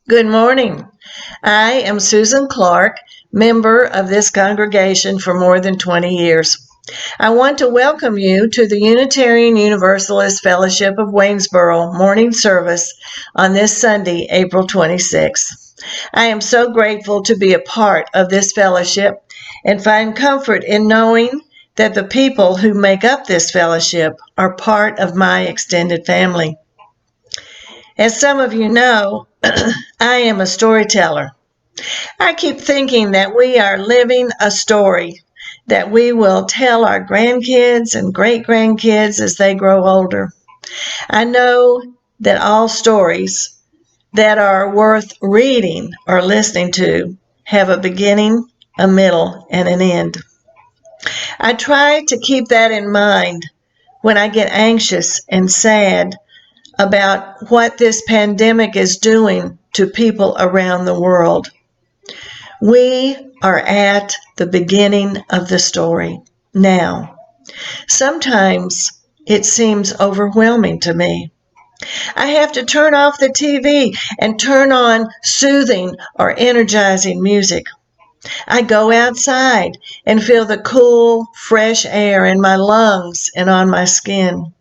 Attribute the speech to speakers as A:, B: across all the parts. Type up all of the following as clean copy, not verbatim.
A: Good morning. I am Susan Clark, member of this congregation for more than 20 years. I want to welcome you to the Unitarian Universalist Fellowship of Waynesboro morning service on this Sunday, April 26th. I am so grateful to be a part of this fellowship and find comfort in knowing that the people who make up this fellowship are part of my extended family. As some of you know, I am a storyteller. I keep thinking that we are living a story that we will tell our grandkids and great-grandkids as they grow older. I know that all stories that are worth reading or listening to have a beginning, a middle, and an end. I try to keep that in mind when I get anxious and sad about what this pandemic is doing to people around the world. We are at the beginning of the story now. Sometimes it seems overwhelming to me. I have to turn off the TV and turn on soothing or energizing music. I go outside and feel the cool, fresh air in my lungs and on my skin.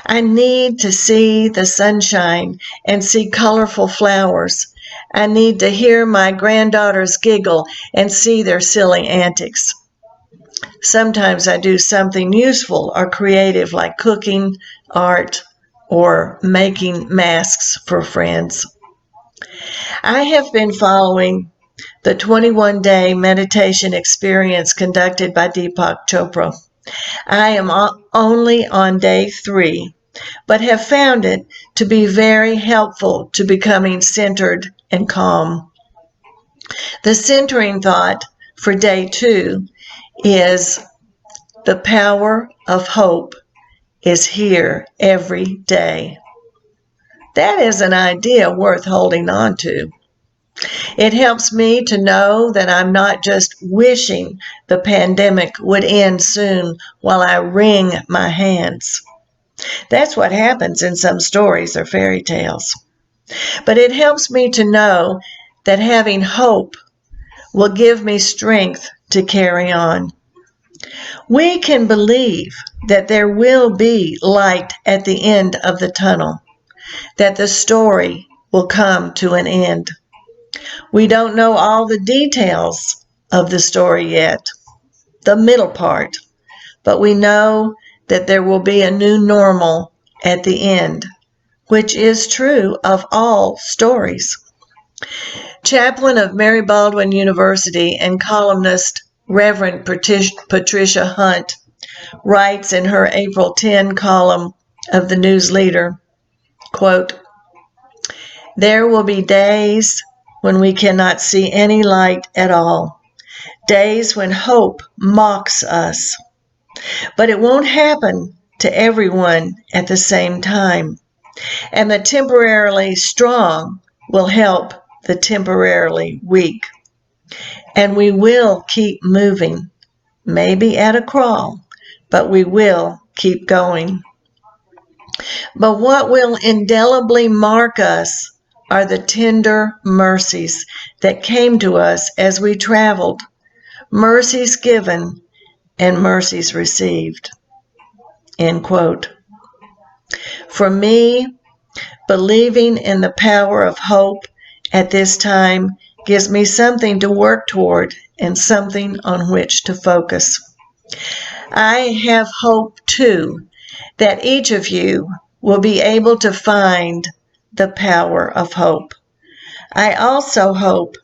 A: I need to see the sunshine and see colorful flowers. I need to hear my granddaughters giggle and see their silly antics. Sometimes I do something useful or creative like cooking, art, or making masks for friends. I have been following the 21-day meditation experience conducted by Deepak Chopra. I am only on day 3, but have found it to be very helpful to becoming centered and calm. The centering thought for day 2 is the power of hope is here every day. That is an idea worth holding on to. It helps me to know that I'm not just wishing the pandemic would end soon while I wring my hands. That's what happens in some stories or fairy tales. But it helps me to know that having hope will give me strength to carry on. We can believe that there will be light at the end of the tunnel, that the story will come to an end. We don't know all the details of the story yet, the middle part, but we know that there will be a new normal at the end, which is true of all stories. Chaplain of Mary Baldwin University and columnist Reverend Patricia Hunt writes in her April 10 column, of the news leader, quote, "There will be days when we cannot see any light at all, days when hope mocks us. But it won't happen to everyone at the same time, and the temporarily strong will help the temporarily weak. And we will keep moving, maybe at a crawl, but we will keep going. But what will indelibly mark us are the tender mercies that came to us as we traveled, mercies given and mercies received." End quote. For me, believing in the power of hope at this time gives me something to work toward and something on which to focus. I have hope, too, that each of you will be able to find the power of hope. I also hope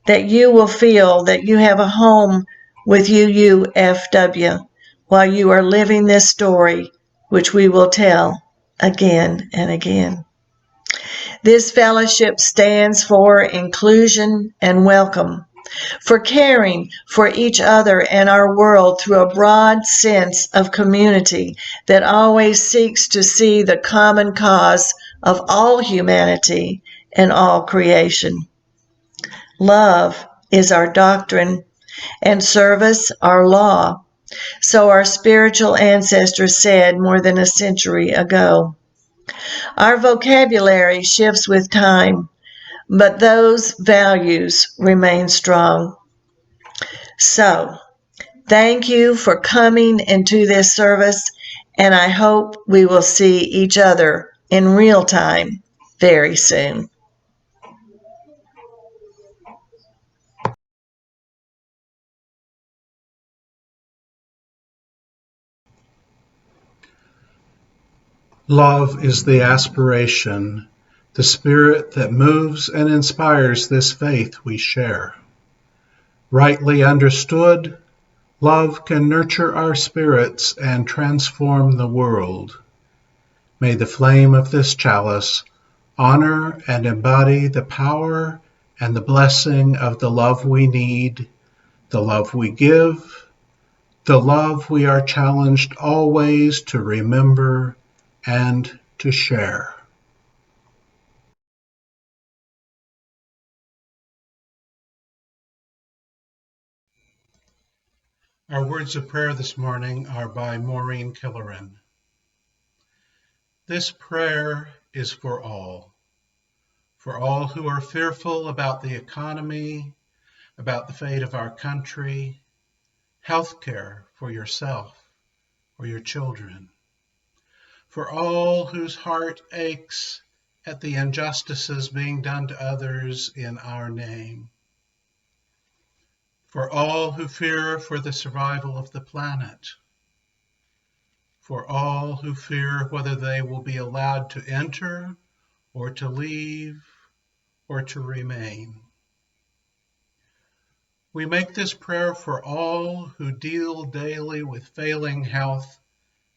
A: that you will feel that you have a home with UUFW while you are living this story, which we will tell again and again. This fellowship stands for inclusion and welcome, for caring for each other and our world through a broad sense of community that always seeks to see the common cause of all humanity and all creation. Love is our doctrine and service our law, so our spiritual ancestors said more than a century ago. Our vocabulary shifts with time, but those values remain strong. So, thank you for coming into this service, and I hope we will see each other in real time very soon.
B: Love is the aspiration, the spirit that moves and inspires this faith we share. Rightly understood, love can nurture our spirits and transform the world. May the flame of this chalice honor and embody the power and the blessing of the love we need, the love we give, the love we are challenged always to remember and to share. Our words of prayer this morning are by Maureen Killeran. This prayer is for all who are fearful about the economy, about the fate of our country, health care for yourself or your children, for all whose heart aches at the injustices being done to others in our name, for all who fear for the survival of the planet, for all who fear whether they will be allowed to enter or to leave or to remain. We make this prayer for all who deal daily with failing health,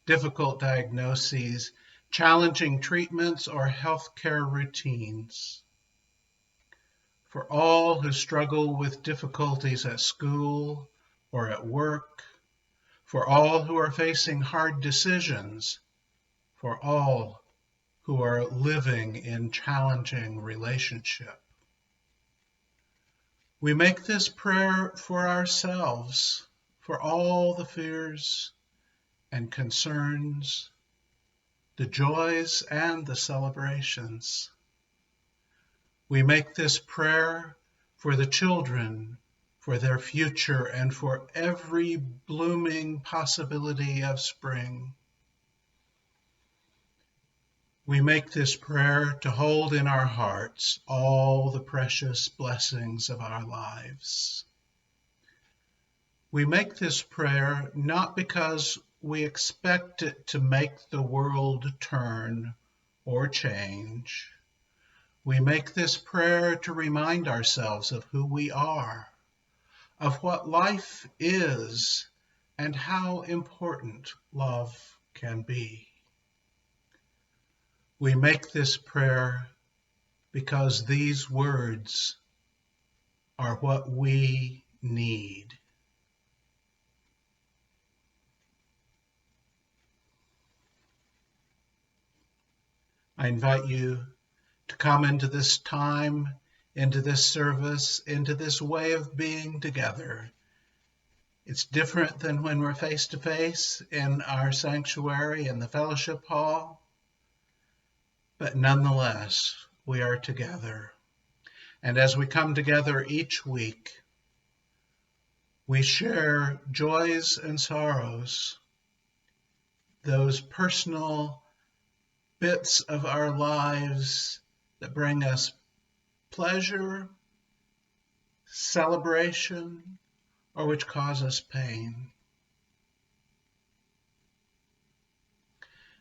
B: difficult diagnoses, challenging treatments, or health care routines. For all who struggle with difficulties at school or at work. For all who are facing hard decisions. For all who are living in challenging relationship. We make this prayer for ourselves, for all the fears and concerns, the joys and the celebrations. We make this prayer for the children, for their future, and for every blooming possibility of spring. We make this prayer to hold in our hearts all the precious blessings of our lives. We make this prayer not because we expect it to make the world turn or change. We make this prayer to remind ourselves of who we are, of what life is, and how important love can be. We make this prayer because these words are what we need. I invite you to come into this time, into this service, into this way of being together. It's different than when we're face to face in our sanctuary in the fellowship hall, but nonetheless, we are together. And as we come together each week, we share joys and sorrows, those personal bits of our lives that bring us pleasure, celebration, or which cause us pain.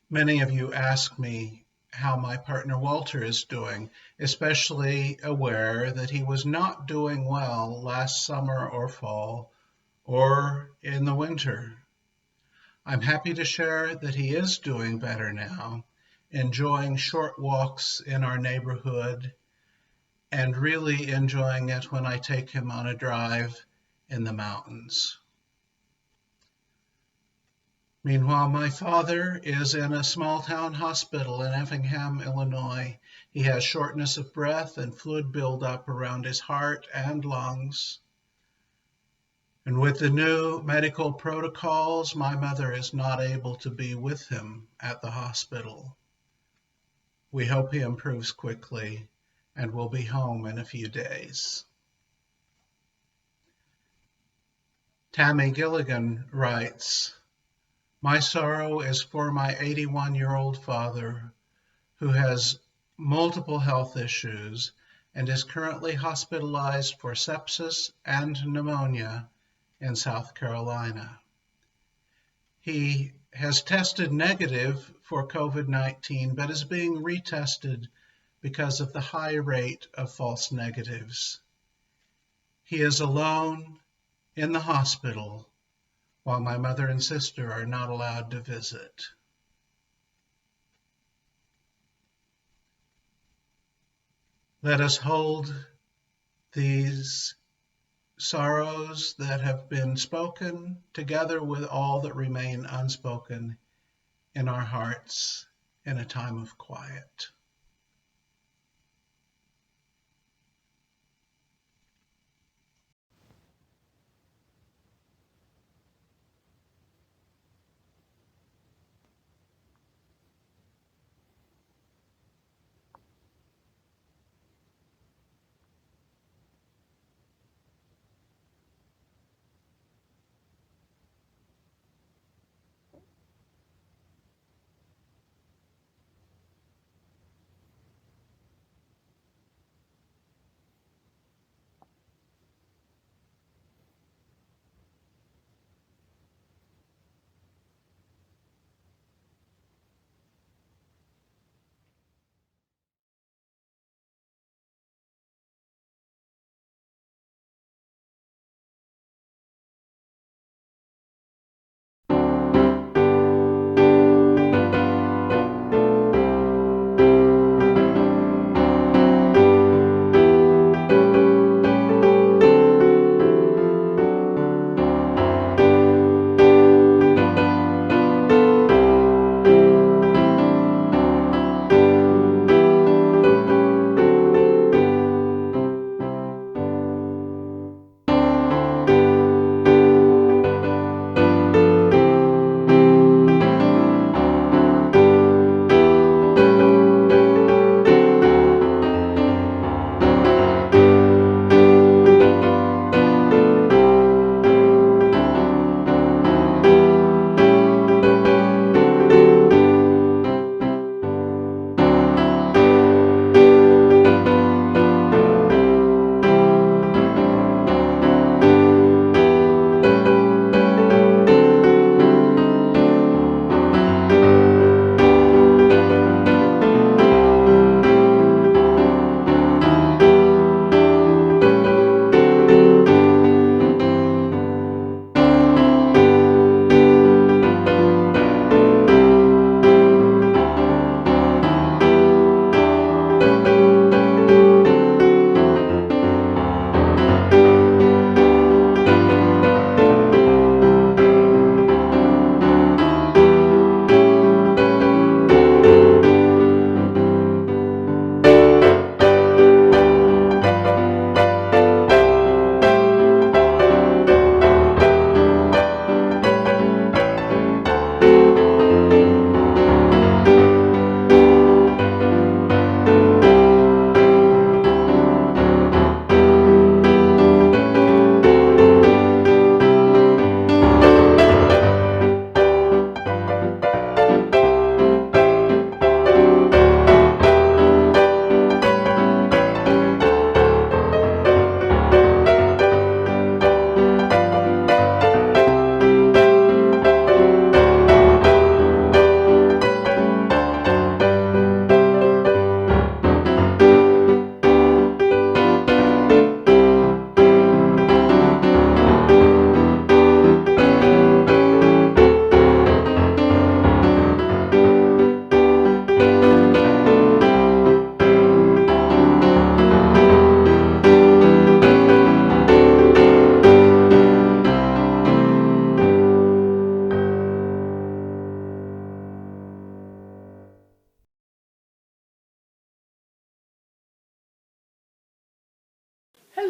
B: Many of you ask me how my partner Walter is doing, especially aware that he was not doing well last summer or fall or in the winter. I'm happy to share that he is doing better now, enjoying short walks in our neighborhood and really enjoying it when I take him on a drive in the mountains. Meanwhile, my father is in a small town hospital in Effingham, Illinois. He has shortness of breath and fluid buildup around his heart and lungs. And with the new medical protocols, my mother is not able to be with him at the hospital. We hope he improves quickly and will be home in a few days. Tammy Gilligan writes, "My sorrow is for my 81-year-old father who has multiple health issues and is currently hospitalized for sepsis and pneumonia in South Carolina. He has tested negative for COVID-19, but is being retested because of the high rate of false negatives. He is alone in the hospital while my mother and sister are not allowed to visit." Let us hold these sorrows that have been spoken together with all that remain unspoken in our hearts in a time of quiet.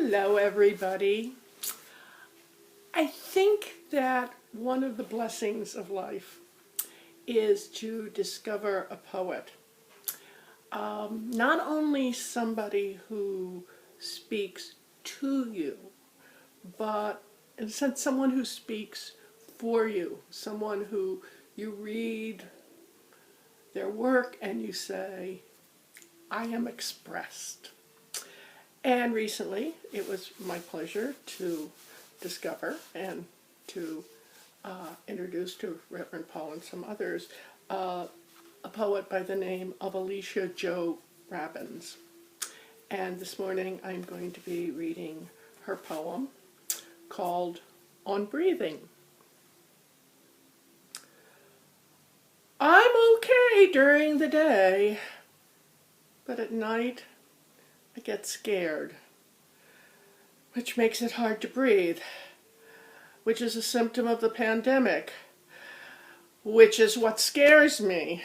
C: Hello, everybody. I think that one of the blessings of life is to discover a poet. Not only somebody who speaks to you, but in a sense, someone who speaks for you, someone who you read their work and you say, I am expressed. And recently, it was my pleasure to discover and to introduce to Reverend Paul and some others a poet by the name of Alicia Jo Robbins. And this morning I'm going to be reading her poem called On Breathing. I'm okay during the day, but at night I get scared, which makes it hard to breathe, which is a symptom of the pandemic, which is what scares me.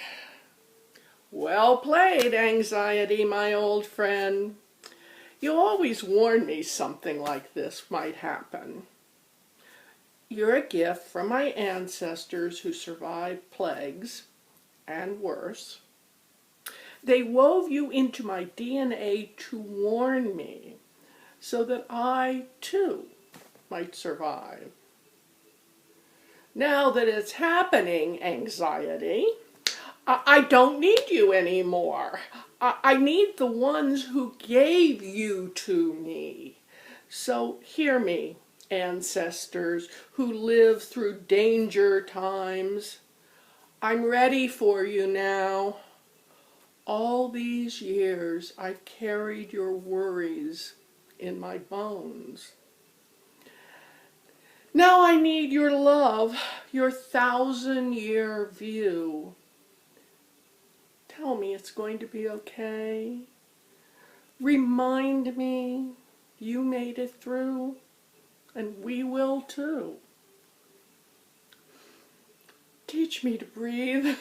C: Well played, anxiety, my old friend. You always warned me something like this might happen. You're a gift from my ancestors who survived plagues and worse. They wove you into my DNA to warn me so that I, too, might survive. Now that it's happening, anxiety, I don't need you anymore. I need the ones who gave you to me. So hear me, ancestors who live through danger times. I'm ready for you now. All these years I've carried your worries in my bones. Now I need your love, your 1,000-year view. Tell me it's going to be okay. Remind me you made it through, and we will too. Teach me to breathe.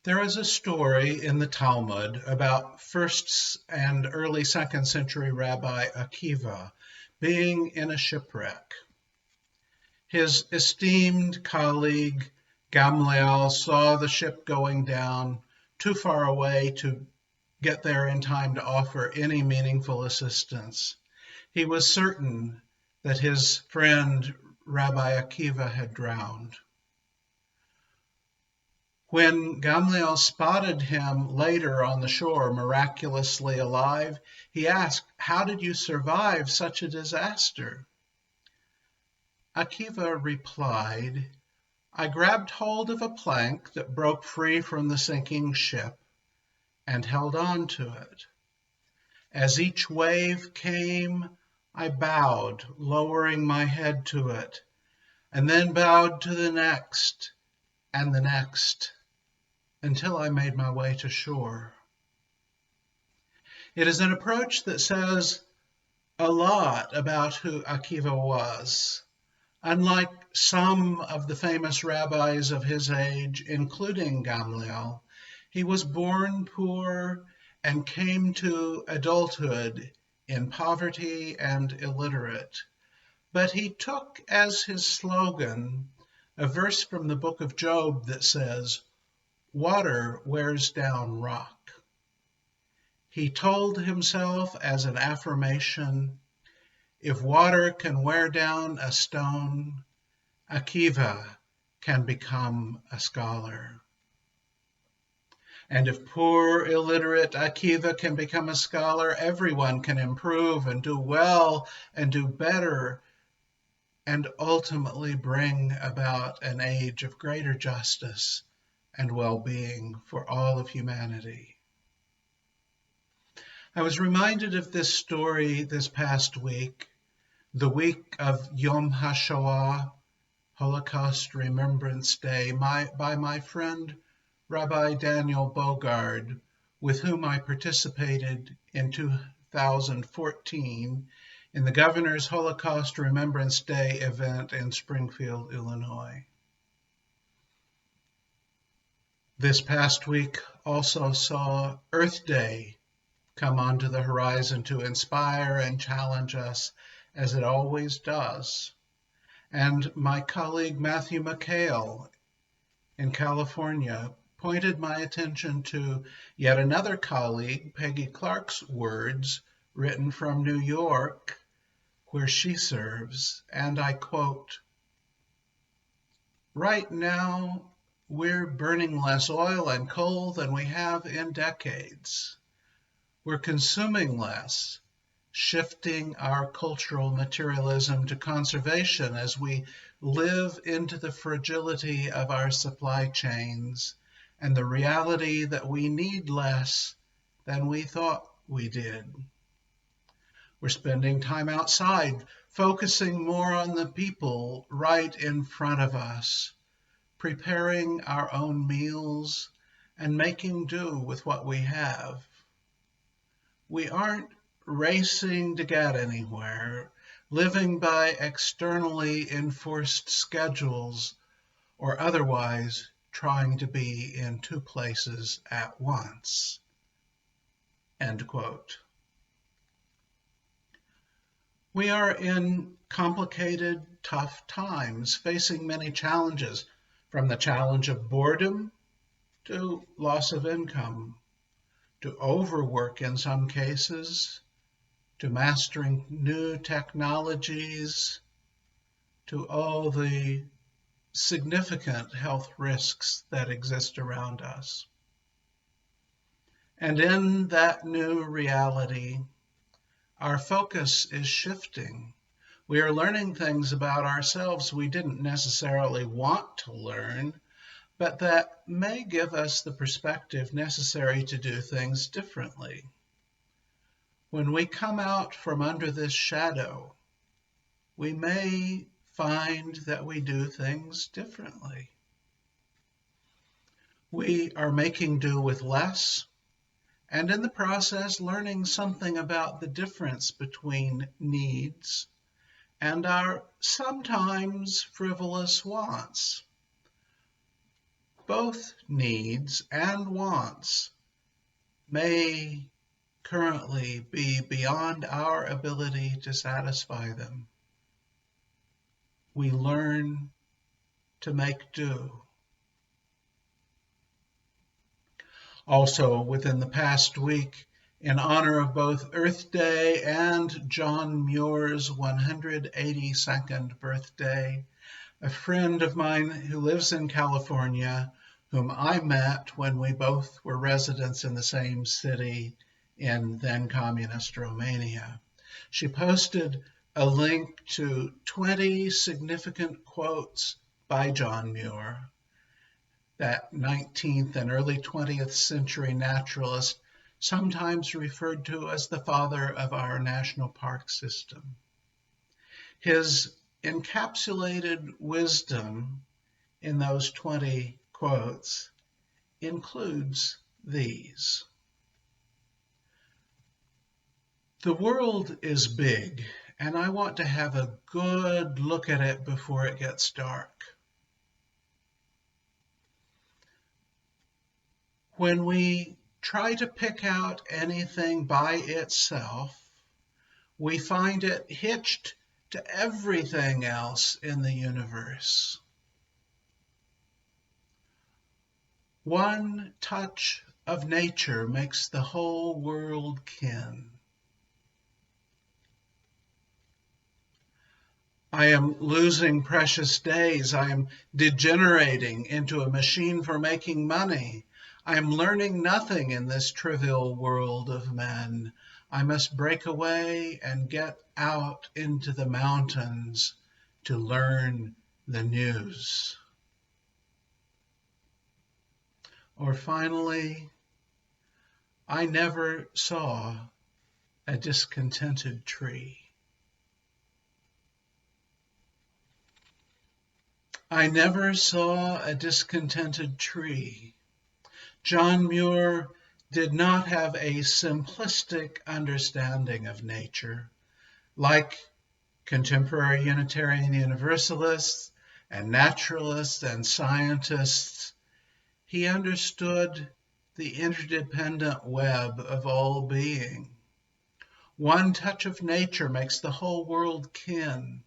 B: There is a story in the Talmud about first and early second century Rabbi Akiva being in a shipwreck. His esteemed colleague Gamliel saw the ship going down too far away to get there in time to offer any meaningful assistance. He was certain that his friend Rabbi Akiva had drowned. When Gamliel spotted him later on the shore, miraculously alive, he asked, "How did you survive such a disaster?" Akiva replied, "I grabbed hold of a plank that broke free from the sinking ship and held on to it. As each wave came, I bowed, lowering my head to it, and then bowed to the next and the next, until I made my way to shore." It is an approach that says a lot about who Akiva was. Unlike some of the famous rabbis of his age, including Gamliel, he was born poor and came to adulthood in poverty and illiterate. But he took as his slogan a verse from the book of Job that says, "Water wears down rock." He told himself as an affirmation, "If water can wear down a stone, Akiva can become a scholar." And if poor, illiterate Akiva can become a scholar, everyone can improve and do well and do better and ultimately bring about an age of greater justice and well-being for all of humanity. I was reminded of this story this past week, the week of Yom HaShoah, Holocaust Remembrance Day, by my friend Rabbi Daniel Bogard, with whom I participated in 2014 in the Governor's Holocaust Remembrance Day event in Springfield, Illinois. This past week also saw Earth Day come onto the horizon to inspire and challenge us, as it always does. And my colleague Matthew McHale in California pointed my attention to yet another colleague, Peggy Clark's words, written from New York, where she serves, and I quote, "Right now, we're burning less oil and coal than we have in decades. We're consuming less, shifting our cultural materialism to conservation as we live into the fragility of our supply chains and the reality that we need less than we thought we did. We're spending time outside, focusing more on the people right in front of us, preparing our own meals and making do with what we have. We aren't racing to get anywhere, living by externally enforced schedules, or otherwise trying to be in two places at once." End quote. We are in complicated, tough times, facing many challenges, from the challenge of boredom to loss of income, to overwork in some cases, to mastering new technologies, to all the significant health risks that exist around us. And in that new reality, our focus is shifting. We are learning things about ourselves we didn't necessarily want to learn, but that may give us the perspective necessary to do things differently. When we come out from under this shadow, we may find that we do things differently. We are making do with less, and in the process learning something about the difference between needs and our sometimes frivolous wants. Both needs and wants may currently be beyond our ability to satisfy them. We learn to make do. Also, within the past week, in honor of both Earth Day and John Muir's 182nd birthday, a friend of mine who lives in California, whom I met when we both were residents in the same city in then communist Romania. She posted a link to 20 significant quotes by John Muir, that 19th and early 20th century naturalist, sometimes referred to as the father of our national park system. His encapsulated wisdom in those 20 quotes includes these. The world is big, and I want to have a good look at it before it gets dark. When we try to pick out anything by itself, we find it hitched to everything else in the universe. One touch of nature makes the whole world kin. I am losing precious days. I am degenerating into a machine for making money. I am learning nothing in this trivial world of men. I must break away and get out into the mountains to learn the news. Or finally, I never saw a discontented tree. I never saw a discontented tree. John Muir did not have a simplistic understanding of nature, like contemporary Unitarian Universalists and naturalists and scientists. He understood the interdependent web of all being. One touch of nature makes the whole world kin.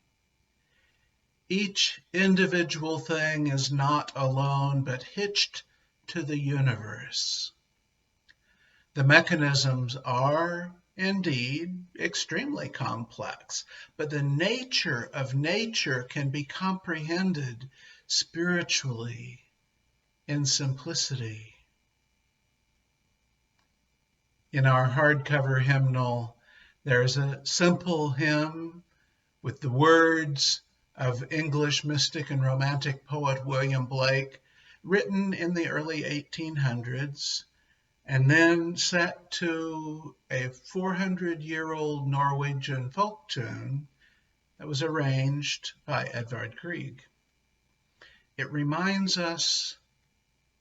B: Each individual thing is not alone, but hitched to the universe. The mechanisms are, indeed, extremely complex, but the nature of nature can be comprehended spiritually in simplicity. In our hardcover hymnal, there's a simple hymn with the words of English mystic and romantic poet William Blake, written in the early 1800s, and then set to a 400-year-old Norwegian folk tune that was arranged by Edvard Grieg. It reminds us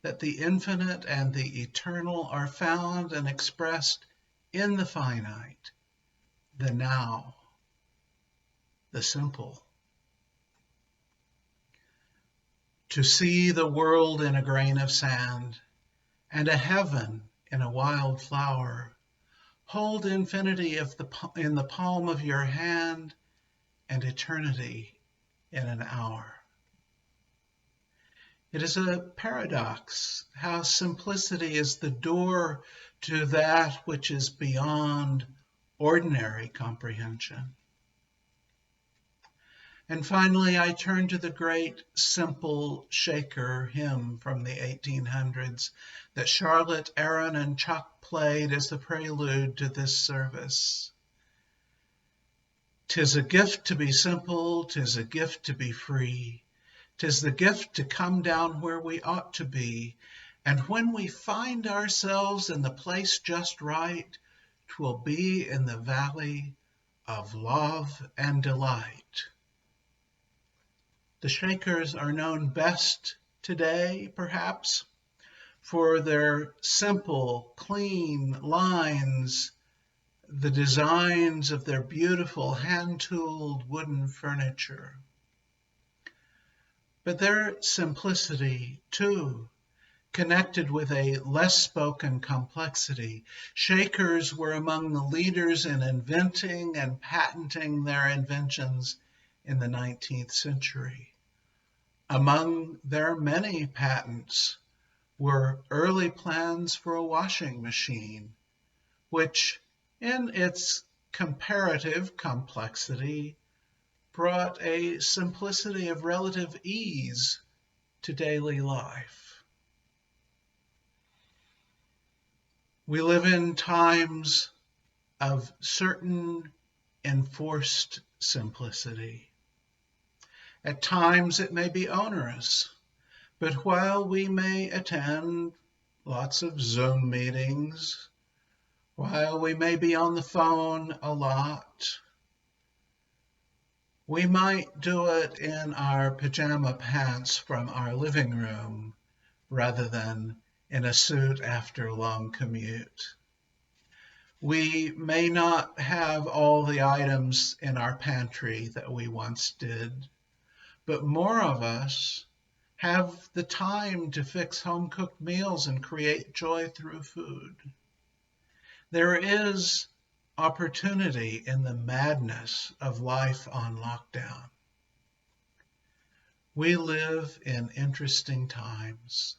B: that the infinite and the eternal are found and expressed in the finite, the now, the simple. To see the world in a grain of sand and a heaven in a wild flower, hold infinity in the palm of your hand and eternity in an hour. It is a paradox how simplicity is the door to that which is beyond ordinary comprehension. And finally, I turn to the great Simple Shaker hymn from the 1800s that Charlotte, Aaron, and Chuck played as the prelude to this service. 'Tis a gift to be simple, 'tis a gift to be free. 'Tis the gift to come down where we ought to be. And when we find ourselves in the place just right, 'twill be in the valley of love and delight. The Shakers are known best today, perhaps, for their simple, clean lines, the designs of their beautiful hand-tooled wooden furniture. But their simplicity, too, connected with a less spoken complexity. Shakers were among the leaders in inventing and patenting their inventions in the 19th century. Among their many patents were early plans for a washing machine, which, in its comparative complexity, brought a simplicity of relative ease to daily life. We live in times of certain enforced simplicity. At times it may be onerous, but while we may attend lots of Zoom meetings, while we may be on the phone a lot, we might do it in our pajama pants from our living room rather than in a suit after a long commute. We may not have all the items in our pantry that we once did, but more of us have the time to fix home-cooked meals and create joy through food. There is opportunity in the madness of life on lockdown. We live in interesting times.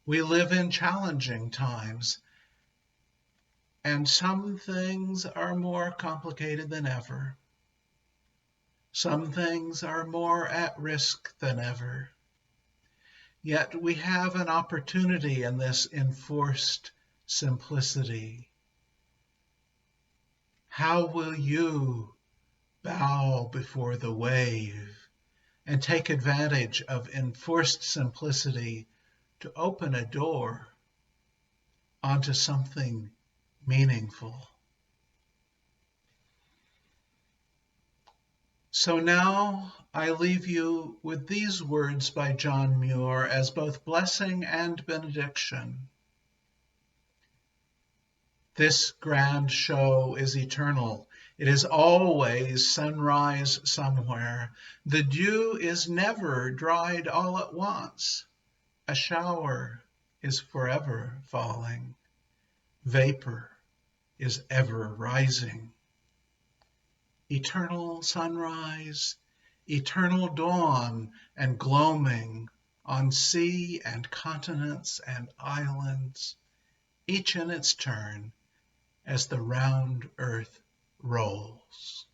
B: We live in challenging times, and some things are more complicated than ever. Some things are more at risk than ever. Yet we have an opportunity in this enforced simplicity. How will you bow before the wave and take advantage of enforced simplicity to open a door onto something meaningful? So now I leave you with these words by John Muir as both blessing and benediction. This grand show is eternal. It is always sunrise somewhere. The dew is never dried all at once. A shower is forever falling. Vapor is ever rising. Eternal sunrise, eternal dawn and gloaming on sea and continents and islands, each in its turn as the round earth rolls.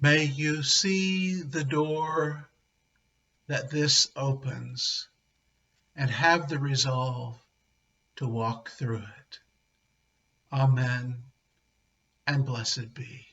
B: May you see the door that this opens and have the resolve to walk through it. Amen, and blessed be.